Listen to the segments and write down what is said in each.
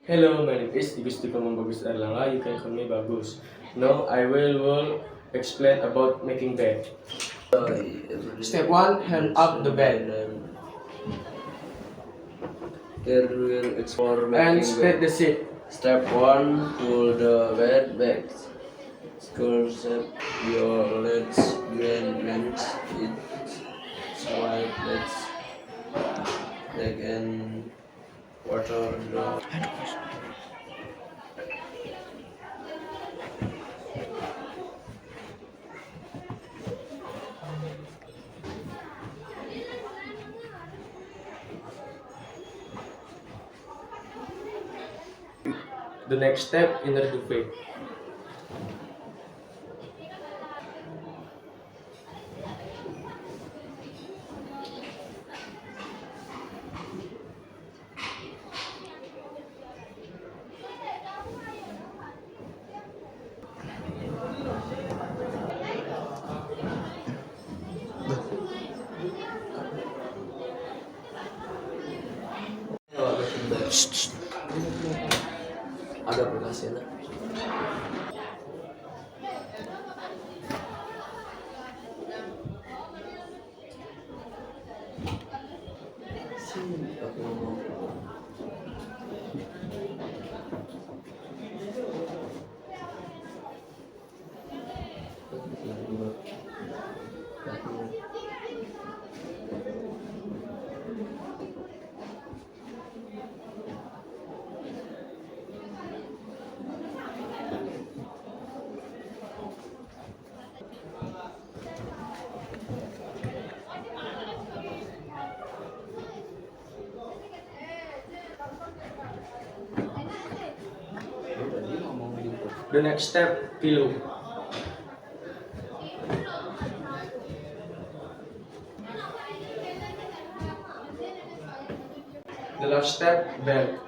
Hello, my name is Gusto ko mong Bagus Erlanga. You can call me Bagus. Now I will explain about making bed. Step 1, hang up the bed Here we will explore and making spread bed. the sheet. Step 1. Pull the bed back. Screw set your legs grants it's white legs leg and water the The next step, inner duvet. ada aplikasinya. Aku ngomong. The next step, pillow. The last step, bed.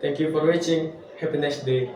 Thank you for watching. Have a nice day.